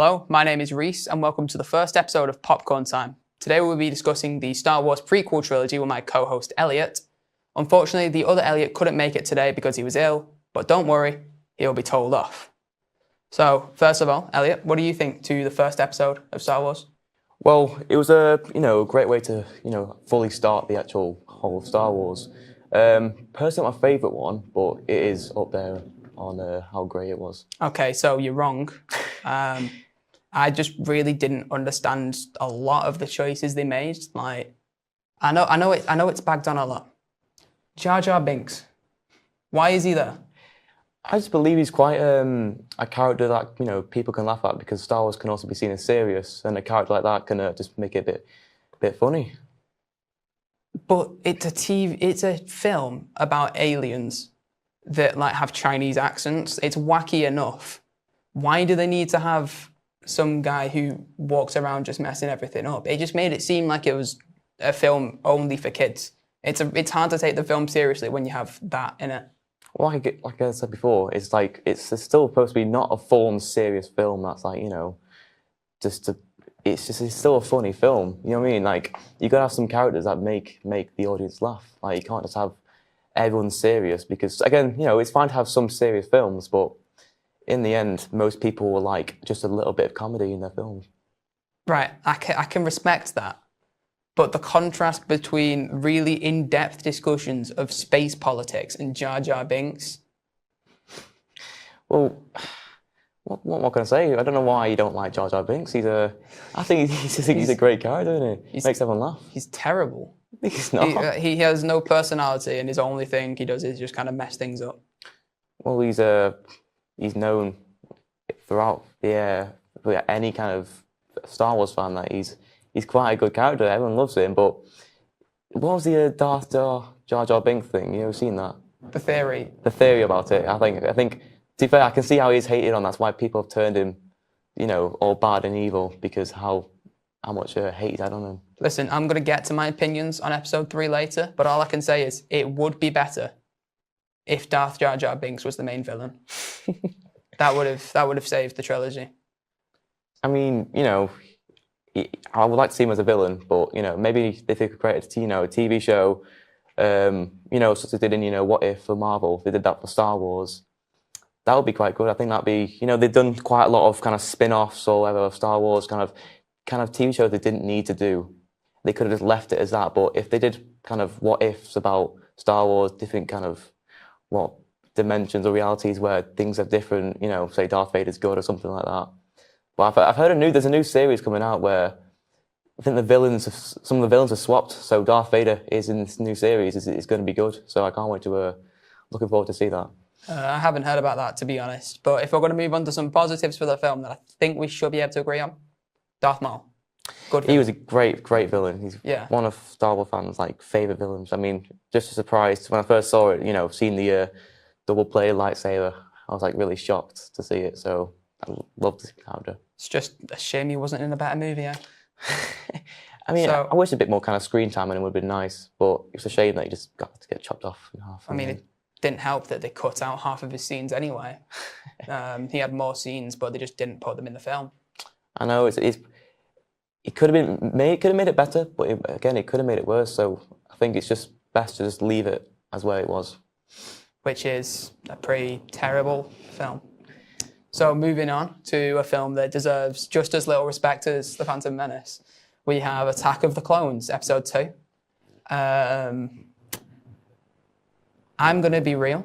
Hello, my name is Reese, and welcome to the first episode of Popcorn Time. Today we'll be discussing the Star Wars prequel trilogy with my co-host Elliot. Unfortunately, the other Elliot couldn't make it today because he was ill, but don't worry, he'll be told off. So, first of all, Elliot, what do you think to the first episode of Star Wars? Well, it was a great way to fully start the actual whole of Star Wars. Personally, my favourite one, but it is up there on how great it was. Okay, so you're wrong. I just really didn't understand a lot of the choices they made. Like, I know it's bagged on a lot. Jar Jar Binks, why is he there? I just believe he's quite a character that people can laugh at, because Star Wars can also be seen as serious, and a character like that can just make it a bit funny. But it's a film about aliens that have Chinese accents. It's wacky enough. Why do they need to have some guy who walks around just messing everything up? It just made it seem like it was a film only for kids. It's hard to take the film seriously when you have that in it. Well, like I said before, it's still supposed to be not a full-on serious film. That's it's still a funny film. You know what I mean? Like, you gotta have some characters that make the audience laugh. Like, you can't just have everyone serious, because again, it's fine to have some serious films, but in the end, most people will like just a little bit of comedy in their films. Right, I can respect that. But the contrast between really in-depth discussions of space politics and Jar Jar Binks. Well, what can I say? I don't know why you don't like Jar Jar Binks. I think he's a great character, isn't he? He makes everyone laugh. He's terrible. He's not. He has no personality, and his only thing he does is just kind of mess things up. Well, he's known throughout any kind of Star Wars fan that he's quite a good character. Everyone loves him. But what was the Darth Jar Jar Binks thing? You ever seen that? The theory. The theory about it. I think to be fair, I can see how he's hated on. That's why people have turned him, all bad and evil, because how much hate he's had on him. Listen, I'm going to get to my opinions on episode 3 later, but all I can say is it would be better if Darth Jar Jar Binks was the main villain. That would have saved the trilogy. I mean, I would like to see him as a villain, but maybe if they could create a TV show, such as they did in What If for Marvel, they did that for Star Wars. That would be quite good. I think that'd be they've done quite a lot of kind of spin-offs or whatever of Star Wars kind of TV shows they didn't need to do. They could have just left it as that. But if they did kind of what ifs about Star Wars, different kind of dimensions or realities where things are different, say Darth Vader's good or something like that. But I've heard there's a new series coming out where I think some of the villains are swapped. So Darth Vader is in this new series. It's going to be good. So I can't wait to looking forward to see that. I haven't heard about that, to be honest. But if we're going to move on to some positives for the film that I think we should be able to agree on, Darth Maul. Good villain. He was a great villain. He's one of Star Wars fans' favourite villains. I mean, just a surprise when I first saw it. Seeing the double-bladed lightsaber, I was really shocked to see it. So I loved this character. It's just a shame he wasn't in a better movie. Yeah. I mean, I wish a bit more kind of screen time and it would have been nice, but it's a shame that he just got to get chopped off in half. I mean, it didn't help that they cut out half of his scenes anyway. He had more scenes, but they just didn't put them in the film. I know it could have made it better, but it could have made it worse. So I think it's just best to just leave it as where it was. Which is a pretty terrible film. So moving on to a film that deserves just as little respect as The Phantom Menace, we have Attack of the Clones, Episode 2. I'm going to be real.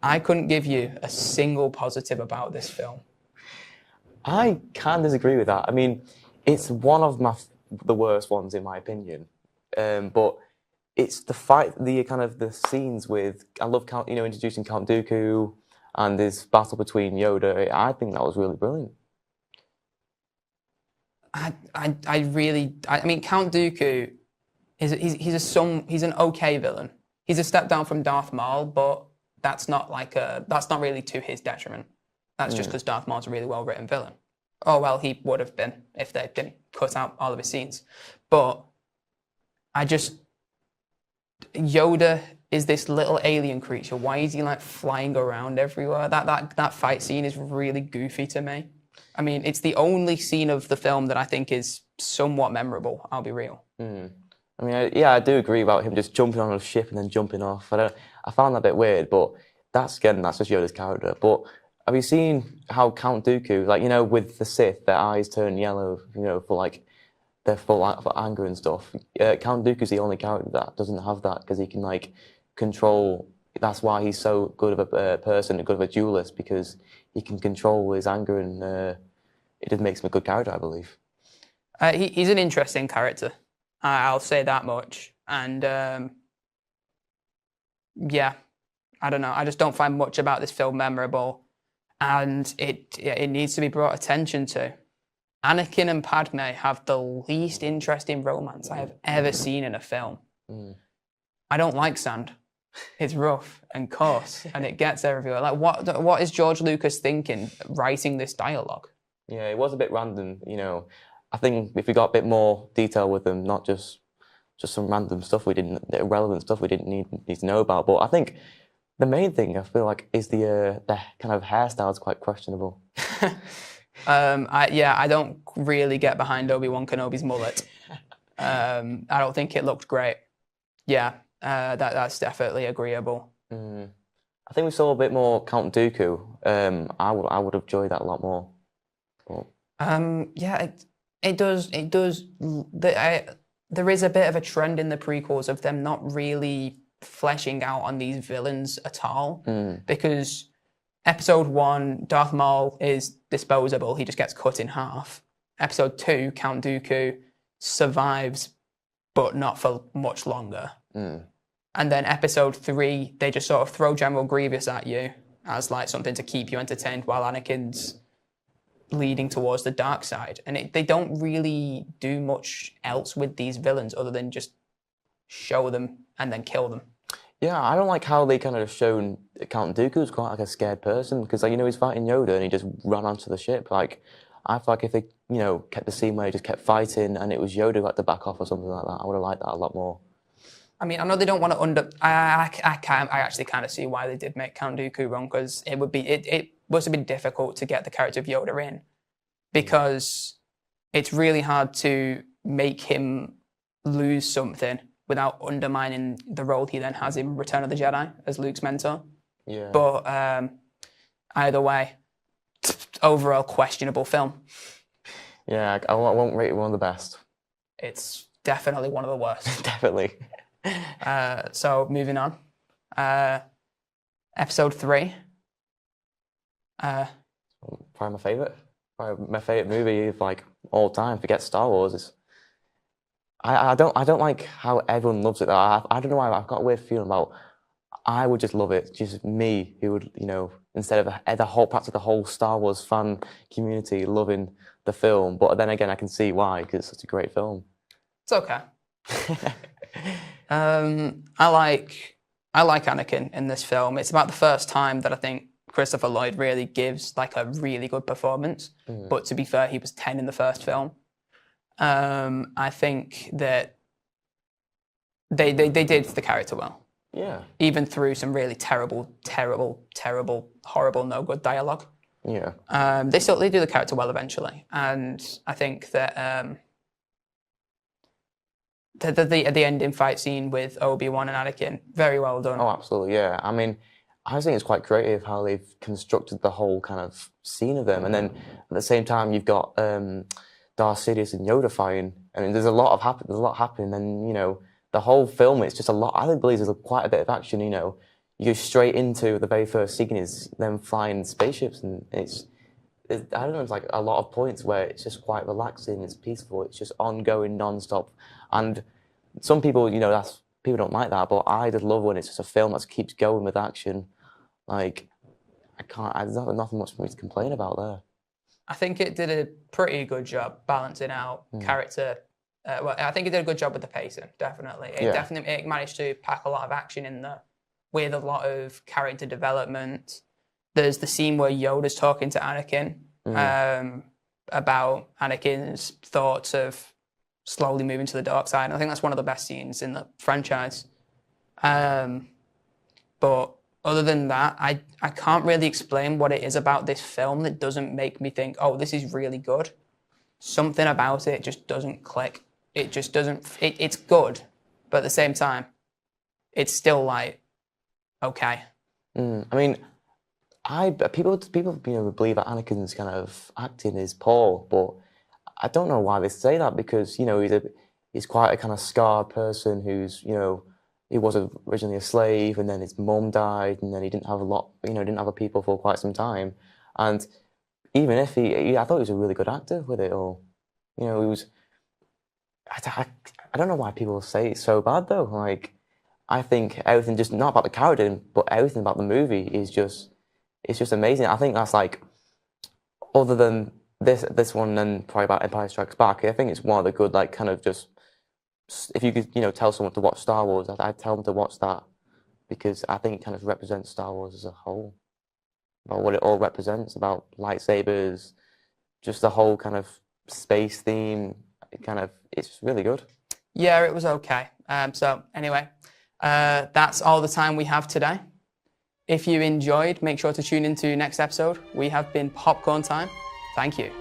I couldn't give you a single positive about this film. I can't disagree with that. I mean, it's one of the worst ones in my opinion. But it's the scenes with, I love introducing Count Dooku and this battle between Yoda. I think that was really brilliant. I mean, Count Dooku he's an okay villain. He's a step down from Darth Maul, but that's not really to his detriment. That's just because Darth Maul's a really well-written villain. Oh, well, he would have been if they didn't cut out all of his scenes. But Yoda is this little alien creature. Why is he like flying around everywhere? That fight scene is really goofy to me. I mean, it's the only scene of the film that I think is somewhat memorable. I'll be real. I mean, I do agree about him just jumping on a ship and then jumping off. I found that a bit weird, but that's just Yoda's character. But have you seen how Count Dooku, like, you know, with the Sith, their eyes turn yellow, you know, for like, they're full out for anger and stuff. Count Dooku's the only character that doesn't have that because he can, like, control. That's why he's so good of a person, good of a duelist, because he can control his anger, and it just makes him a good character, I believe. He's an interesting character. I'll say that much. And yeah, I don't know. I just don't find much about this film memorable, and it needs to be brought attention to. Anakin and Padme have the least interesting romance I have ever seen in a film. I don't like sand. It's rough and coarse, and it gets everywhere. Like, what is George Lucas thinking writing this dialogue? Yeah, it was a bit random, you know. I think if we got a bit more detail with them, not just some random stuff irrelevant stuff we didn't need to know about. But I think the main thing I feel like is the kind of hairstyle is quite questionable. I don't really get behind Obi-Wan Kenobi's mullet. I don't think it looked great. Yeah, that's definitely agreeable. I think we saw a bit more Count Dooku. I would have enjoyed that a lot more. But... yeah, it does. There is a bit of a trend in the prequels of them not really fleshing out on these villains at all, because Episode 1, Darth Maul is disposable. He just gets cut in half. Episode 2, Count Dooku survives, but not for much longer. And then Episode 3, they just sort of throw General Grievous at you as like something to keep you entertained while Anakin's leading towards the dark side. And they don't really do much else with these villains other than just show them and then kill them. Yeah, I don't like how they kind of shown Count Dooku's quite like a scared person, because, like, you know, he's fighting Yoda and he just ran onto the ship. Like, I feel like if they, you know, kept the scene where he just kept fighting and it was Yoda who had to back off or something like that, I would have liked that a lot more. I mean, I know they don't want to I actually kind of see why they did make Count Dooku wrong, because it must have been difficult to get the character of Yoda in, because it's really hard to make him lose something without undermining the role he then has in Return of the Jedi as Luke's mentor. Yeah. But either way, overall questionable film. Yeah, I won't rate it one of the best. It's definitely one of the worst. Definitely. So moving on. Episode 3. Probably my favourite. Probably my favourite movie of like all time. Forget Star Wars. Is I don't like how everyone loves it. I don't know why. I've got a weird feeling about. I would just love it. Just me, who would, you know, instead of the whole Star Wars fan community loving the film. But then again, I can see why, because it's such a great film. It's okay. I like Anakin in this film. It's about the first time that I think Christopher Lloyd really gives like a really good performance. But to be fair, he was 10 in the first film. I think that they did the character well. Yeah. Even through some really terrible, horrible, no good dialogue. Yeah. They do the character well eventually, and I think that the ending fight scene with Obi-Wan and Anakin, very well done. Oh, absolutely. Yeah. I mean, I think it's quite creative how they've constructed the whole kind of scene of them, and then at the same time you've got Darth Sidious and Yoda fighting. I mean, there's a lot happening, and you know, the whole film, it's just a lot. I believe there's quite a bit of action. You know, you go straight into the very first scene is them flying spaceships, and I don't know, it's like a lot of points where it's just quite relaxing, it's peaceful, it's just ongoing, non-stop. And some people, you know, people don't like that, but I just love when it's just a film that keeps going with action. Like, there's nothing much for me to complain about there. I think it did a pretty good job balancing out character. Well, I think it did a good job with the pacing, definitely. It managed to pack a lot of action in there with a lot of character development. There's the scene where Yoda's talking to Anakin about Anakin's thoughts of slowly moving to the dark side. And I think that's one of the best scenes in the franchise. But other than that, I can't really explain what it is about this film that doesn't make me think, oh, this is really good. Something about it just doesn't click. It just doesn't, it's good, but at the same time, it's still like, okay. I mean, people believe that Anakin's kind of acting is poor, but I don't know why they say that because he's quite a kind of scarred person who's he was originally a slave and then his mum died and then he didn't have didn't have people for quite some time, and even if I thought he was a really good actor with it all, he was. I don't know why people say it's so bad though. Like, I think everything, just not about the character, but everything about the movie is it's just amazing. I think that's like, other than this one and probably about Empire Strikes Back, I think it's one of the good, like, kind of just, if you could tell someone to watch Star Wars, I'd tell them to watch that because I think it kind of represents Star Wars as a whole, about what it all represents, about lightsabers, just the whole kind of space theme. It's really good. Yeah, it was okay. So anyway, that's all the time we have today. If you enjoyed, make sure to tune into next episode. We have been Popcorn Time. Thank you.